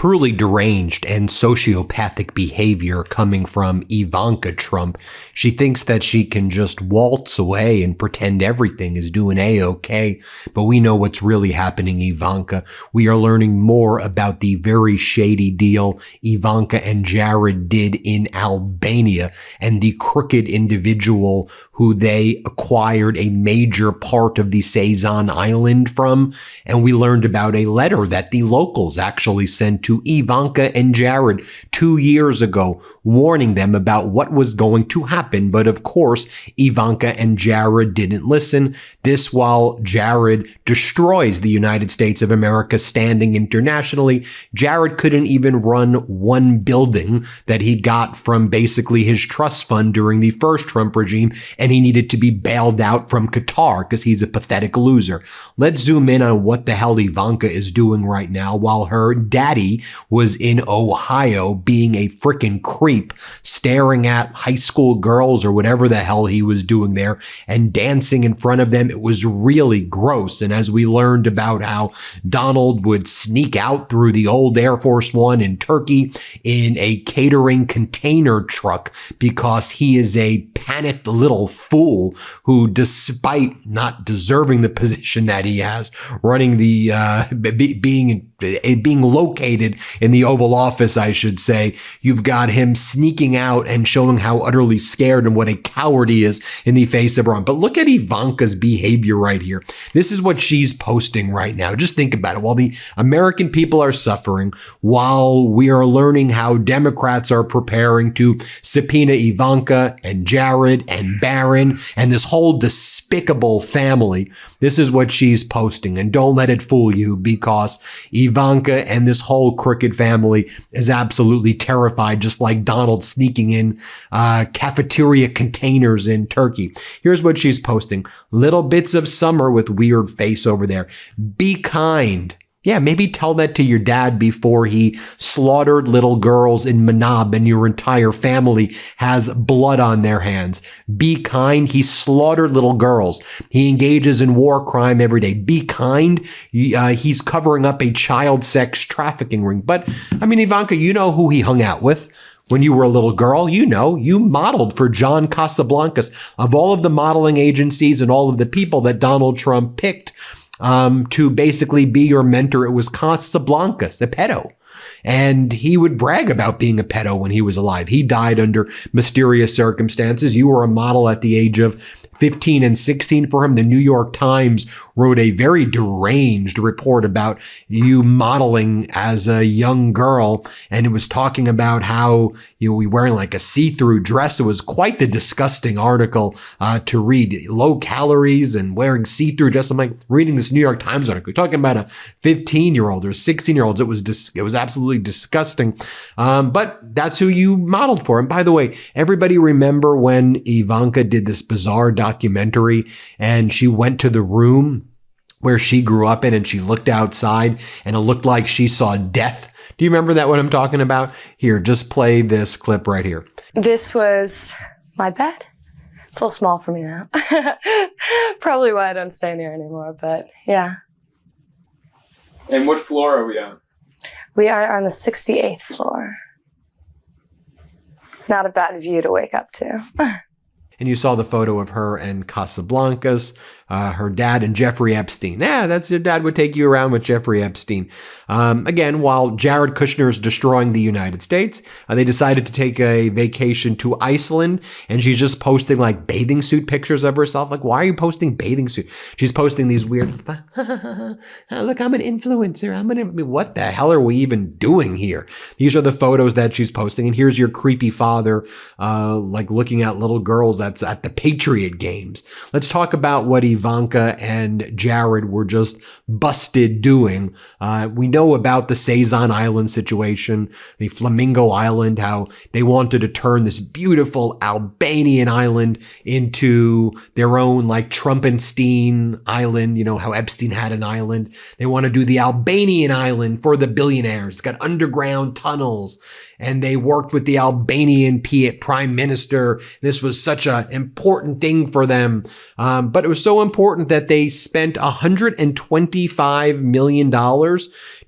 truly deranged and sociopathic behavior coming from Ivanka Trump. She thinks that she can just waltz away and pretend everything is doing A-okay, but we know what's really happening, Ivanka. We are learning more about the very shady deal Ivanka and Jared did in Albania and the crooked individual who they acquired a major part of the Sazan Island from. And we learned about a letter that the locals actually sent to Ivanka and Jared 2 years ago, warning them about what was going to happen. But of course, Ivanka and Jared didn't listen. This while Jared destroys the United States of America standing internationally. Jared couldn't even run one building that he got from basically his trust fund during the first Trump regime, and he needed to be bailed out from Qatar because he's a pathetic loser. Let's zoom in on what the hell Ivanka is doing right now while her daddy was in Ohio being a frickin' creep, staring at high school girls or whatever the hell he was doing there and dancing in front of them. It was really gross. And as we learned about how Donald would sneak out through the old Air Force One in Turkey in a catering container truck because he is a panicked little fool who, despite not deserving the position that he has, running the being located in the Oval Office, I should say, you've got him sneaking out and showing how utterly scared and what a coward he is in the face of everyone. But look at Ivanka's behavior right here. This is what she's posting right now. Just think about it. While the American people are suffering, while we are learning how Democrats are preparing to subpoena Ivanka and Jared and Barron and this whole despicable family, this is what she's posting. And don't let it fool you, because Ivanka and this whole crooked family is absolutely terrified, just like Donald sneaking in cafeteria containers in Turkey. Here's what she's posting. Little bits of summer with weird face over there. Be kind. Yeah, maybe tell that to your dad before he slaughtered little girls in Manab and your entire family has blood on their hands. Be kind. He slaughtered little girls. He engages in war crime every day. Be kind. He's covering up a child sex trafficking ring. But, I mean, Ivanka, you know who he hung out with. When you were a little girl, you know, you modeled for John Casablancas. Of all of the modeling agencies and all of the people that Donald Trump picked to basically be your mentor, it was Casablancas, a pedo. And he would brag about being a pedo when he was alive. He died under mysterious circumstances. You were a model at the age of 15 and 16 for him. The New York Times wrote a very deranged report about you modeling as a young girl. And it was talking about how you were wearing like a see-through dress. It was quite the disgusting article to read. Low calories and wearing see-through dress. I'm like reading this New York Times article, talking about a 15-year-old or 16-year-olds. It was absolutely disgusting. But that's who you modeled for. And by the way, everybody remember when Ivanka did this bizarre documentary and she went to the room where she grew up in and she looked outside and it looked like she saw death. Do you remember that, what I'm talking about? Here, just play this clip right here. This was my bed. It's a little small for me now. Probably why I don't stay in here anymore, but yeah. And what floor are we on? We are on the 68th floor. Not a bad view to wake up to. And you saw the photo of her and Casablancas, her dad and Jeffrey Epstein. Yeah, that's your dad would take you around with Jeffrey Epstein. Again, while Jared Kushner is destroying the United States, they decided to take a vacation to Iceland, and she's just posting like bathing suit pictures of herself. Like, why are you posting bathing suit? She's posting these weird, look, I'm an influencer. What the hell are we even doing here? These are the photos that she's posting, and here's your creepy father, like looking at little girls that's at the Patriot Games. Let's talk about what Ivanka and Jared were just busted doing. We know about the Sazan Island situation, the Flamingo Island, how they wanted to turn this beautiful Albanian island into their own like Trumpenstein Island. You know how Epstein had an island. They want to do the Albanian island for the billionaires. It's got underground tunnels. And they worked with the Albanian prime minister. This was such an important thing for them. But it was so important that they spent $125 million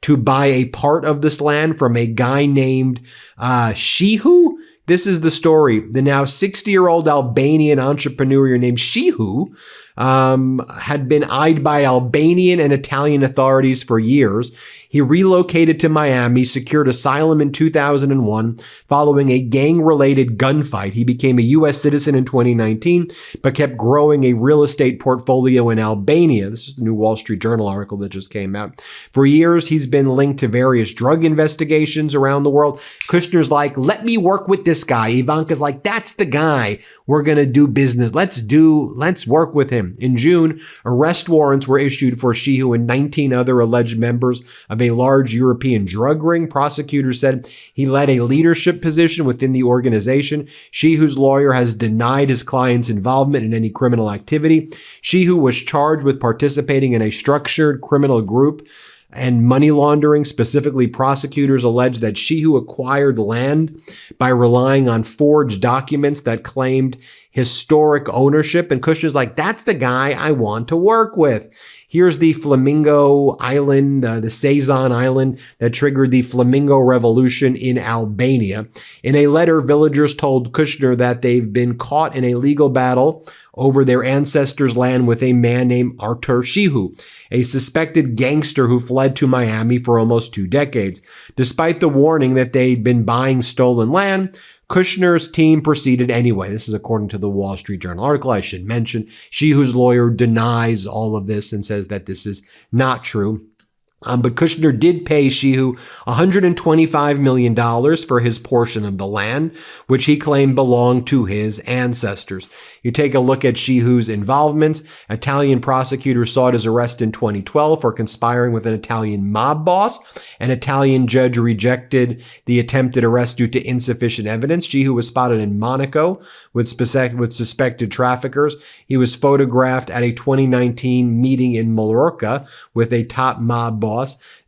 to buy a part of this land from a guy named Shehu. This is the story. The now 60-year-old Albanian entrepreneur named Shehu had been eyed by Albanian and Italian authorities for years. He relocated to Miami, secured asylum in 2001 following a gang-related gunfight. He became a U.S. citizen in 2019, but kept growing a real estate portfolio in Albania. This is the new Wall Street Journal article that just came out. For years, he's been linked to various drug investigations around the world. Kushner's like, let me work with this guy. Ivanka's like, that's the guy. We're going to do business. Let's work with him. In June, arrest warrants were issued for Shehu and 19 other alleged members of a large European drug ring. Prosecutors said he led a leadership position within the organization. Shehu's lawyer has denied his client's involvement in any criminal activity. Shehu was charged with participating in a structured criminal group and money laundering. Specifically, prosecutors allege that Shehu acquired land by relying on forged documents that claimed historic ownership. And Kushner's like, that's the guy I want to work with. Here's the Flamingo Island, the Sazon Island that triggered the Flamingo Revolution in Albania. In a letter, villagers told Kushner that they've been caught in a legal battle over their ancestors' land with a man named Artur Shehu, a suspected gangster who fled to Miami for almost 2 decades. Despite the warning that they'd been buying stolen land, Kushner's team proceeded anyway. This is according to the Wall Street Journal article. I should mention, Shehu's lawyer denies all of this and says that this is not true. But Kushner did pay Shehu $125 million for his portion of the land, which he claimed belonged to his ancestors. You take a look at Shehu's involvements. Italian prosecutors sought his arrest in 2012 for conspiring with an Italian mob boss. An Italian judge rejected the attempted arrest due to insufficient evidence. Shehu was spotted in Monaco with suspected traffickers. He was photographed at a 2019 meeting in Mallorca with a top mob boss.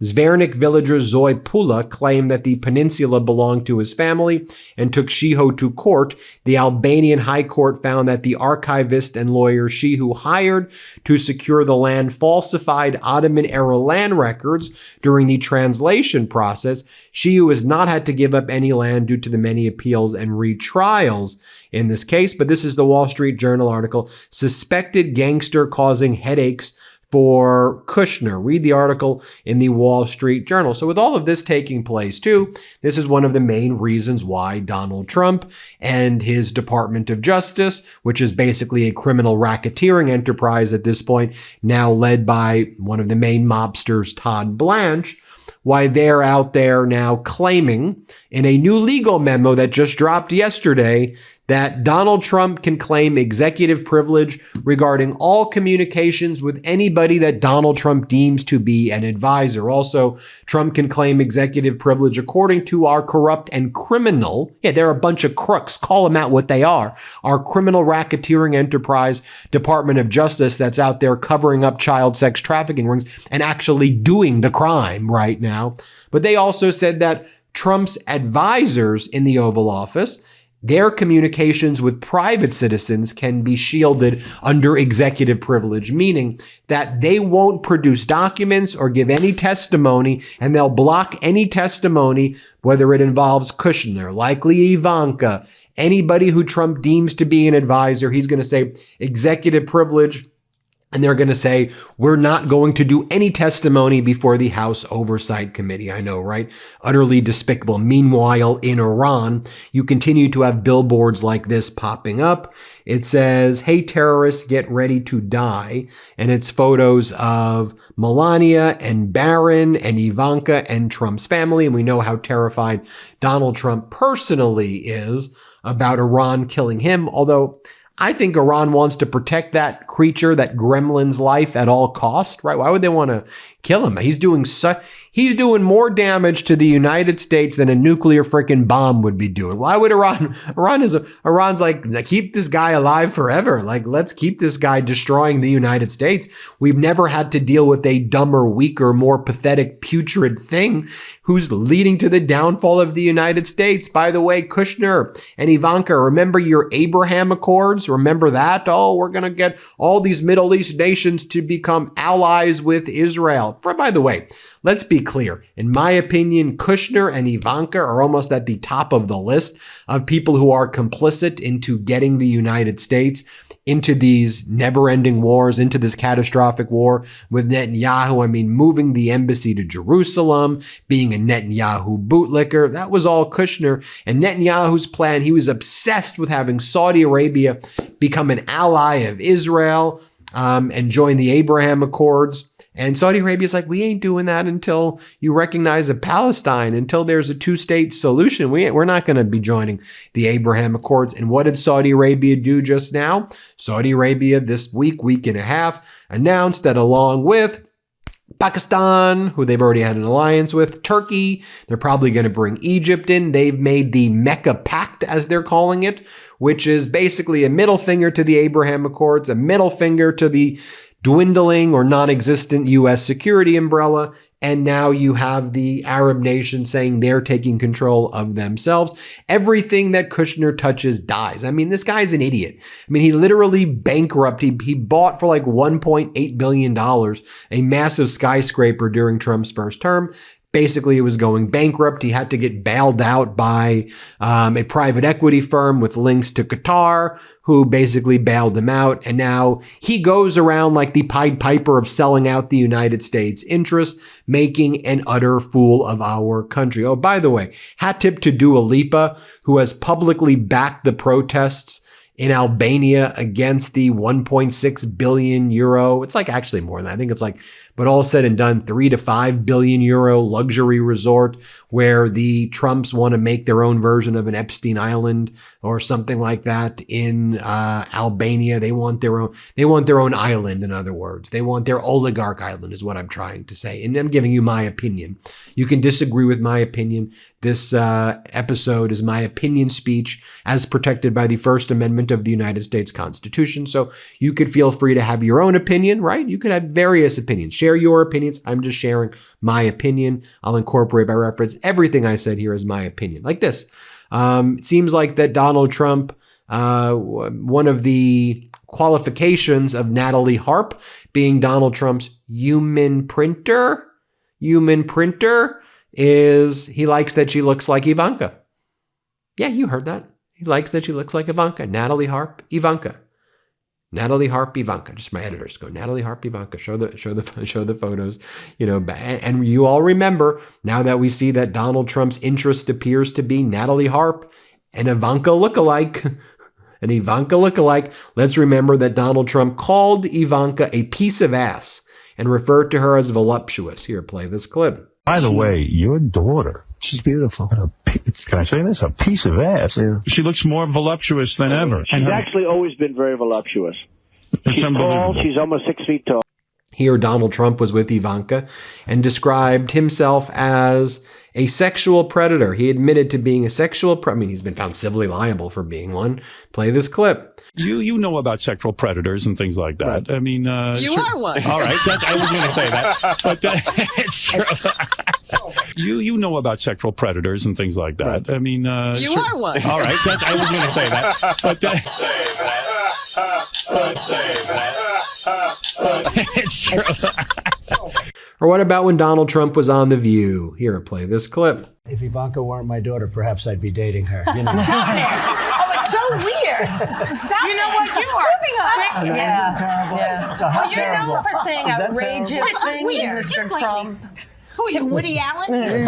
Zvernik villager Zoe Pula claimed that the peninsula belonged to his family and took Shehu to court. The Albanian High Court found that the archivist and lawyer Shehu hired to secure the land falsified Ottoman-era land records during the translation process. Shehu has not had to give up any land due to the many appeals and retrials in this case. But this is the Wall Street Journal article, Suspected Gangster Causing Headaches for Kushner. Read the article in the Wall Street Journal. So with all of this taking place too, this is one of the main reasons why Donald Trump and his Department of Justice, which is basically a criminal racketeering enterprise at this point, now led by one of the main mobsters, Todd Blanche, why they're out there now claiming in a new legal memo that just dropped yesterday that Donald Trump can claim executive privilege regarding all communications with anybody that Donald Trump deems to be an advisor. Also, Trump can claim executive privilege according to our corrupt and criminal, they're a bunch of crooks, call them out what they are, our criminal racketeering enterprise, Department of Justice that's out there covering up child sex trafficking rings and actually doing the crime right now. But they also said that Trump's advisors in the Oval Office, their communications with private citizens can be shielded under executive privilege, meaning that they won't produce documents or give any testimony, and they'll block any testimony, whether it involves Kushner, likely Ivanka, anybody who Trump deems to be an advisor. He's going to say executive privilege. And they're going to say, we're not going to do any testimony before the House Oversight Committee. I know, right? Utterly despicable. Meanwhile, in Iran, you continue to have billboards like this popping up. It says, hey, terrorists, get ready to die. And it's photos of Melania and Barron and Ivanka and Trump's family. And we know how terrified Donald Trump personally is about Iran killing him, although I think Iran wants to protect that creature, that gremlin's life at all costs, right? Why would they want to kill him? He's doing more damage to the United States than a nuclear freaking bomb would be doing. Why would Iran's like, keep this guy alive forever. Like, let's keep this guy destroying the United States. We've never had to deal with a dumber, weaker, more pathetic, putrid thing who's leading to the downfall of the United States. By the way, Kushner and Ivanka, remember your Abraham Accords? Remember that? Oh, we're going to get all these Middle East nations to become allies with Israel. By the way, let's be clear. In my opinion, Kushner and Ivanka are almost at the top of the list of people who are complicit into getting the United States into these never-ending wars, into this catastrophic war with Netanyahu. I mean, moving the embassy to Jerusalem, being a Netanyahu bootlicker, that was all Kushner. And Netanyahu's plan, he was obsessed with having Saudi Arabia become an ally of Israel and join the Abraham Accords. And Saudi Arabia is like, we ain't doing that until you recognize a Palestine, until there's a two-state solution. We're not going to be joining the Abraham Accords. And what did Saudi Arabia do just now? Saudi Arabia this week and a half, announced that along with Pakistan, who they've already had an alliance with, Turkey, they're probably going to bring Egypt in. They've made the Mecca Pact, as they're calling it, which is basically a middle finger to the Abraham Accords, a middle finger to the dwindling or non-existent U.S. security umbrella. And now you have the Arab nations saying they're taking control of themselves. Everything that Kushner touches dies. I mean, this guy's an idiot. I mean, he literally bankrupted. He bought for like $1.8 billion a massive skyscraper during Trump's first term. Basically, it was going bankrupt. He had to get bailed out by a private equity firm with links to Qatar, who basically bailed him out. And now he goes around like the Pied Piper of selling out the United States interests, making an utter fool of our country. Oh, by the way, hat tip to Dua Lipa, who has publicly backed the protests in Albania against the 1.6 billion euro. It's like actually more than that. I think it's like, but all said and done, 3 to 5 billion euro luxury resort where the Trumps want to make their own version of an Epstein Island or something like that in Albania. They want their own island, in other words. They want their oligarch island is what I'm trying to say. And I'm giving you my opinion. You can disagree with my opinion. This episode is my opinion speech as protected by the First Amendment of the United States Constitution. So you could feel free to have your own opinion, right? You could have various opinions. Share your opinions. I'm just sharing my opinion. I'll incorporate by reference everything I said here as my opinion. Like this. It seems like that Donald Trump, one of the qualifications of Natalie Harp being Donald Trump's human printer is he likes that she looks like Ivanka. Yeah, you heard that. He likes that she looks like Ivanka. Natalie Harp, Ivanka. Natalie Harp, Ivanka. Just my editors go, Natalie Harp, Ivanka. Show the photos. You know, and you all remember now that we see that Donald Trump's interest appears to be Natalie Harp, an Ivanka lookalike. An Ivanka lookalike. Let's remember that Donald Trump called Ivanka a piece of ass and referred to her as voluptuous. Here, play this clip. By the way, your daughter. She's beautiful. Can I say this? A piece of ass. Yeah. She looks more voluptuous than ever. She's actually always been very voluptuous. It's She's unbelievable. tall. She's almost 6 feet tall. Here, Donald Trump was with Ivanka and described himself as a sexual predator. He admitted to being a sexual predator. I mean, he's been found civilly liable for being one. Play this clip. You know about sexual predators and things like that. Right. I mean, you are one. All right, I was going to say that, but it's true. You know about sexual predators and things like that. Right. I mean, you are one. All right, I was going to say that, but it's true. Or what about when Donald Trump was on The View? Here, play this clip. If Ivanka weren't my daughter, perhaps I'd be dating her. You know. Stop it. Oh, it's so weird. Stop. You know what? You are sick. Isn't that terrible? Yeah. No, how Well, you're terrible. known for saying Is that outrageous terrible? things, Mr. Trump. Who are you, Woody Allen?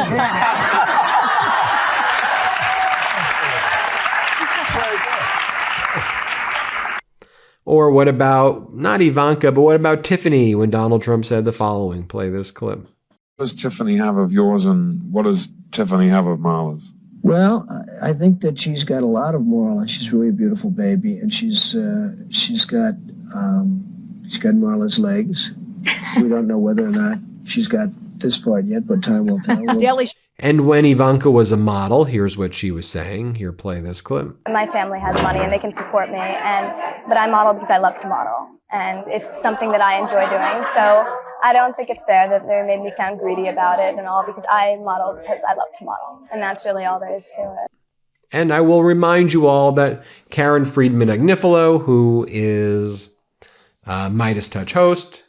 Or what about, not Ivanka, but what about Tiffany when Donald Trump said the following? Play this clip. What does Tiffany have of yours and what does Tiffany have of Marla's? Well, I think that she's got a lot of moral, and she's really a beautiful baby, and she's got Marla's legs. We don't know whether or not she's got this part yet, but time will tell. And when Ivanka was a model, here's what she was saying. Here, play this clip. My family has money and they can support me, but I model because I love to model, and it's something that I enjoy doing. So I don't think it's fair that they made me sound greedy about it and all, because I model because I love to model, and that's really all there is to it. And I will remind you all that Karen Friedman Agnifilo, who is MeidasTouch host,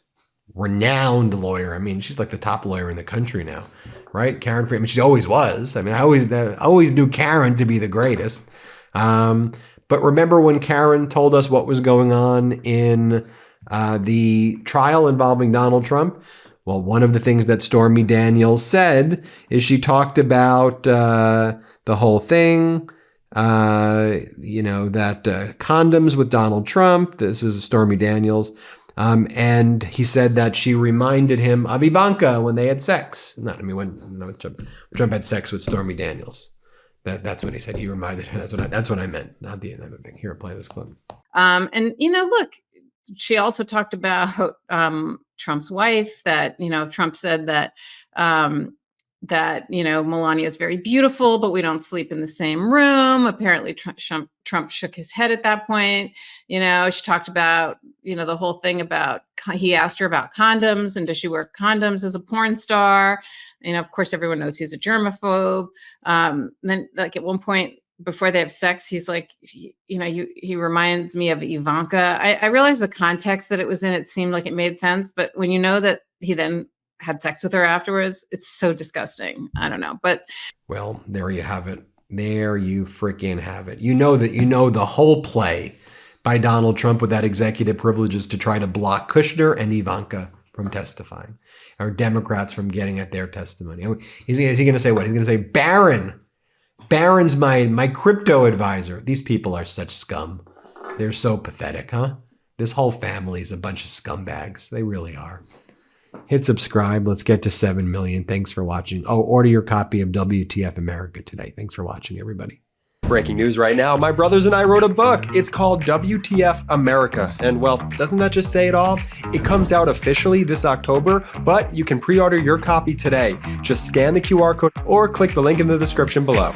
renowned lawyer. I mean, she's like the top lawyer in the country now, right? Karen Friedman. I mean, she always was. I mean, I always knew Karen to be the greatest. But remember when Karen told us what was going on in the trial involving Donald Trump? Well, one of the things that Stormy Daniels said is she talked about the whole thing, that condoms with Donald Trump. This is Stormy Daniels. And he said that she reminded him of Ivanka when they had sex. When Trump had sex with Stormy Daniels. That's what he said. He reminded her. That's what I meant. Not the other thing. Here, play this clip. And look, she also talked about Trump's wife. That Trump said that Melania is very beautiful, but we don't sleep in the same room. Apparently, Trump shook his head at that point. She talked about the whole thing about, he asked her about condoms and does she wear condoms as a porn star? Of course, everyone knows he's a germaphobe. Then, like at one point before they have sex, he's like, he reminds me of Ivanka. I realized the context that it was in. It seemed like it made sense, but when you know that he then had sex with her afterwards, it's so disgusting. I don't know, but well, there you have it. There you freaking have it. The whole play by Donald Trump with that executive privilege is to try to block Kushner and Ivanka from testifying, or Democrats from getting at their testimony. Is he going to say what? He's going to say, Barron's my crypto advisor. These people are such scum. They're so pathetic, huh? This whole family is a bunch of scumbags. They really are. Hit subscribe. Let's get to 7 million. Thanks for watching. Oh, order your copy of WTF America today. Thanks for watching, everybody. Breaking news right now. My brothers and I wrote a book. It's called WTF America. And well, doesn't that just say it all? It comes out officially this October, but you can pre-order your copy today. Just scan the QR code or click the link in the description below.